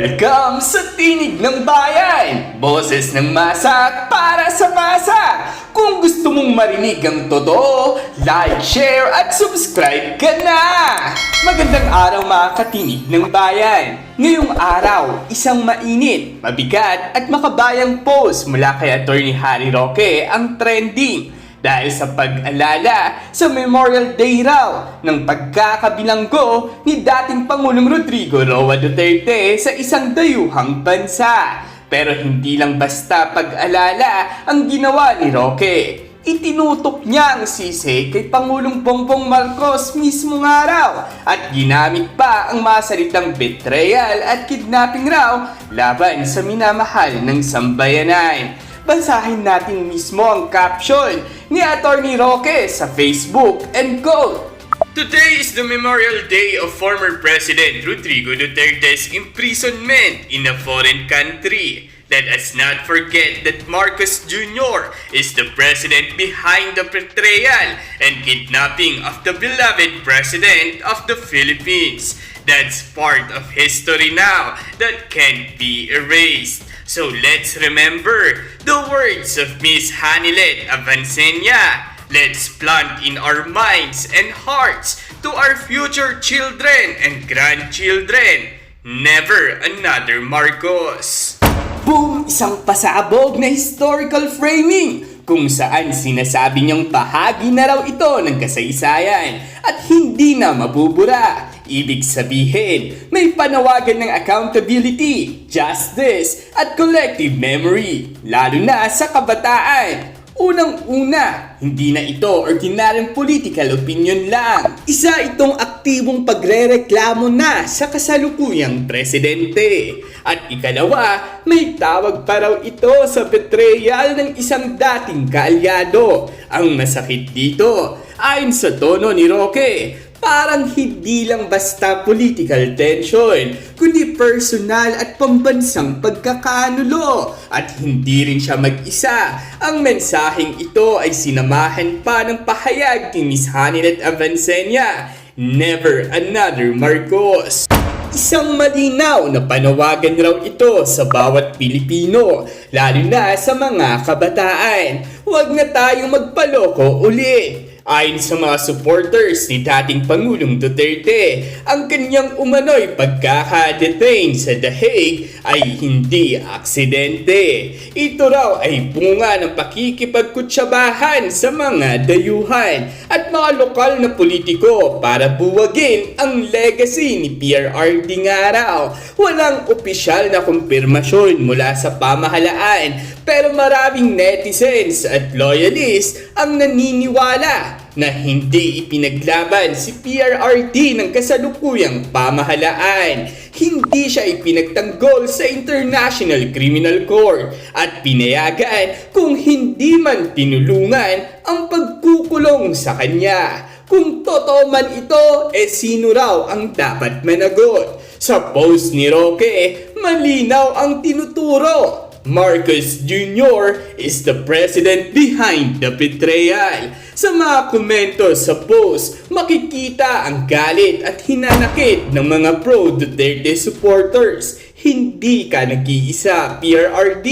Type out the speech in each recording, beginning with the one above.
Welcome sa Tinig ng Bayan! Boses ng masa para sa masa! Kung gusto mong marinig ang totoo, like, share at subscribe ka na! Magandang araw mga katinig ng bayan! Ngayong araw, isang mainit, mabigat at makabayang post mula kay Atty. Harry Roque ang trending dahil sa pag-alala sa Memorial Day raw ng pagkakabilanggo ni dating Pangulong Rodrigo Roa Duterte sa isang dayuhang bansa. Pero hindi lang basta pag-alala ang ginawa ni Roque. Itinutok niya ang sisi kay Pangulong Bongbong Marcos mismong araw at ginamit pa ang masalitang betrayal at kidnapping raw laban sa minamahal ng sambayanan. Basahin natin mismo ang caption ni Atty. Roque sa Facebook and quote, "Today is the Memorial Day of former President Rodrigo Duterte's imprisonment in a foreign country. Let us not forget that Marcos Jr. is the president behind the betrayal and kidnapping of the beloved President of the Philippines. That's part of history now that can't be erased. So let's remember the words of Miss Hanilet Avancenia. Let's plant in our minds and hearts to our future children and grandchildren. Never another Marcos." Boom! Isang pasabog na historical framing kung saan sinasabi niyang bahagi na raw ito ng kasaysayan at hindi na mabubura. Ibig sabihin, may panawagan ng accountability, justice, at collective memory, lalo na sa kabataan. Unang-una, hindi na ito ordinaryong political opinion lang. Isa itong aktibong pagrereklamo na sa kasalukuyang presidente. At ikalawa, may tawag pa raw ito sa betrayal ng isang dating kaalyado. Ang masakit dito, ayon sa tono ni Roque, parang hindi lang basta political tension, kundi personal at pambansang pagkakanulo. At hindi rin siya mag-isa. Ang mensaheng ito ay sinamahan pa ng pahayag ni Ms. Hanilet Avancenia, "Never another Marcos." Isang malinaw na panawagan raw ito sa bawat Pilipino, lalo na sa mga kabataan. Huwag na tayong magpaloko ulit. Ayon sa mga supporters ni dating Pangulong Duterte, ang kanyang umano'y pagkaka-detain sa The Hague ay hindi aksidente. Ito raw ay bunga ng pakikipagkutsabahan sa mga dayuhan at mga lokal na politiko para buwagin ang legacy ni PRRD nga raw. Walang opisyal na kumpirmasyon mula sa pamahalaan, pero maraming netizens at loyalists ang naniniwala na hindi ipinaglaban si PRRD ng kasalukuyang pamahalaan. Hindi siya ipinagtanggol sa International Criminal Court at pinayagan kung hindi man tinulungan ang pagkukulong sa kanya. Kung totoo man ito, sino raw ang dapat managot? Sa post ni Roque, malinaw ang tinuturo. Marcos Jr. is the president behind the betrayal. Sa mga komento sa post, makikita ang galit at hinanakit ng mga pro-Duterte supporters. Hindi ka nag-iisa, PRRD.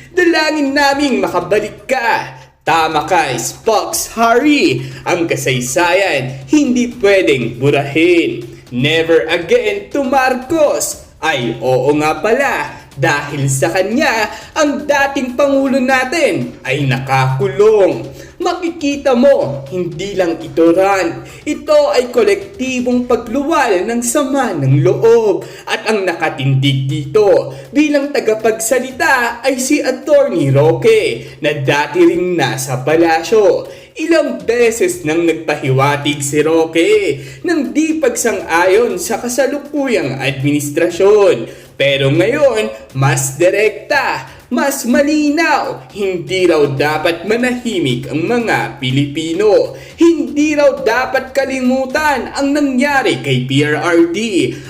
Dalangin naming makabalik ka. Tama ka, Spox Harry. Ang kasaysayan hindi pwedeng burahin. Never again to Marcos. Ay, oo nga pala. Dahil sa kanya, ang dating Pangulo natin ay nakakulong. Makikita mo, hindi lang ito rant. Ito ay kolektibong pagluwal ng sama ng loob. At ang nakatindig dito bilang tagapagsalita ay si Atty. Roque na dati ring nasa palasyo. Ilang beses nang nagpahiwatig si Roque ng di pagsang-ayon sa kasalukuyang administrasyon. Pero ngayon, mas direkta, mas malinaw, hindi raw dapat manahimik ang mga Pilipino. Hindi raw dapat kalimutan ang nangyari kay PRRD.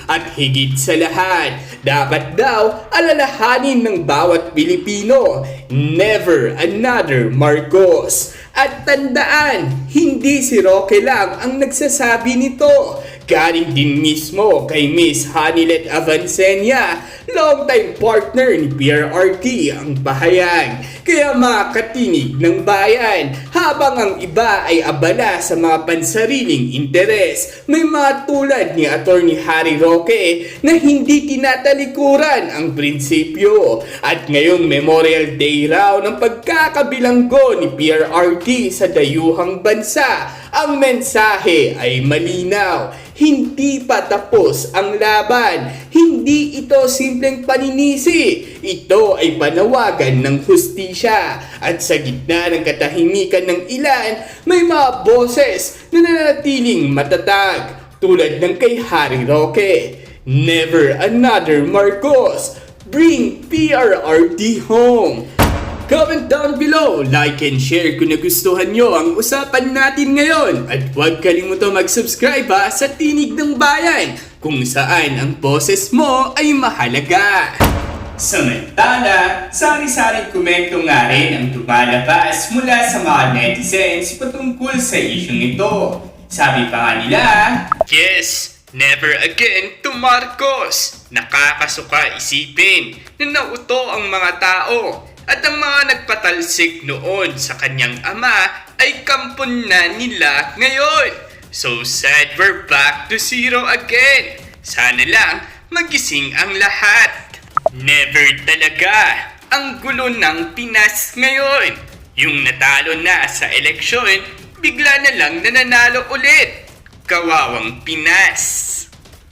At higit sa lahat, dapat daw alalahanin ng bawat Pilipino, never another Marcos. At tandaan, hindi si Roque lang ang nagsasabi nito. Galing din mismo kay Miss Hanilet Avancenia, long-time partner ni PRRT ang pahayag. Kaya mga katinig ng bayan, habang ang iba ay abala sa mga pansariling interes, may mga tulad ni Atty. Harry Roque na hindi tinatalikuran ang prinsipyo. At ngayong Memorial Day raw ng pagkakabilanggo ni PRRT sa dayuhang bansa, ang mensahe ay malinaw. Hindi pa tapos ang laban. Hindi ito simpleng paninisi. Ito ay panawagan ng hustisya. At sa gitna ng katahimikan ng ilan, may mga boses na nananatiling matatag. Tulad ng kay Harry Roque. Never another Marcos. Bring PRRT home. Comment down below, like and share kung nagustuhan nyo ang usapan natin ngayon. At huwag kalimutang mag-subscribe sa Tinig ng Bayan, kung saan ang boses mo ay mahalaga. Samantala, sari-saring komento nga rin ang lumalabas mula sa mga netizens patungkol sa isyong ito. Sabi pa nga nila, yes, never again to Marcos. Nakakasuka isipin na nauto ang mga tao. At ang mga nagpatalsik noon sa kanyang ama ay kampon na nila ngayon. So sad we're back to zero again. Sana lang magising ang lahat. Never talaga ang gulo ng Pinas ngayon. Yung natalo na sa eleksyon, bigla na lang nananalo ulit. Kawawang Pinas.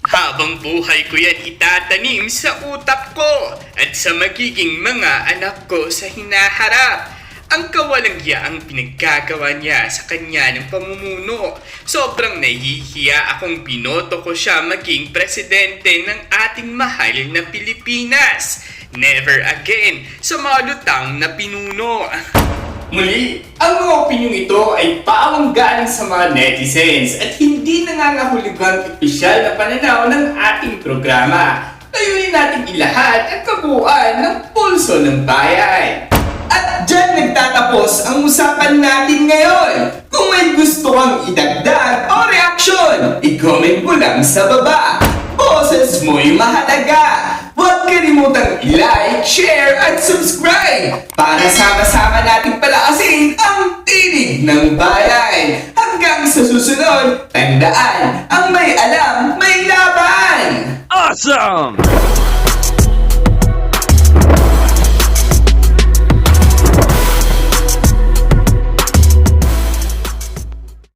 Habang buhay ko yan itatanim sa utak ko at sa magiging mga anak ko sa hinaharap. Ang kawalangya ang pinaggagawa niya sa kanya ng pamumuno. Sobrang nahihiya akong binoto ko siya maging presidente ng ating mahal na Pilipinas. Never again sa mga lutang na pinuno. Muli, ang mga opinyong ito ay paawang galing sa mga netizens at hindi nangangahulugang opisyal na pananaw ng ating programa. Layunin natin ilahad ang kabuuan ng pulso ng bayan. At dyan nagtatapos ang usapan natin ngayon. Kung may gusto kang idagdag o reaksyon, i-comment mo lang sa baba. Boses mo'y mahalaga. Huwag kalimutang i-like, share, at subscribe para sama-sama nating palakasin ang tinig ng bayan. Hanggang sa susunod, tandaan, ang may alam, may laban! Awesome!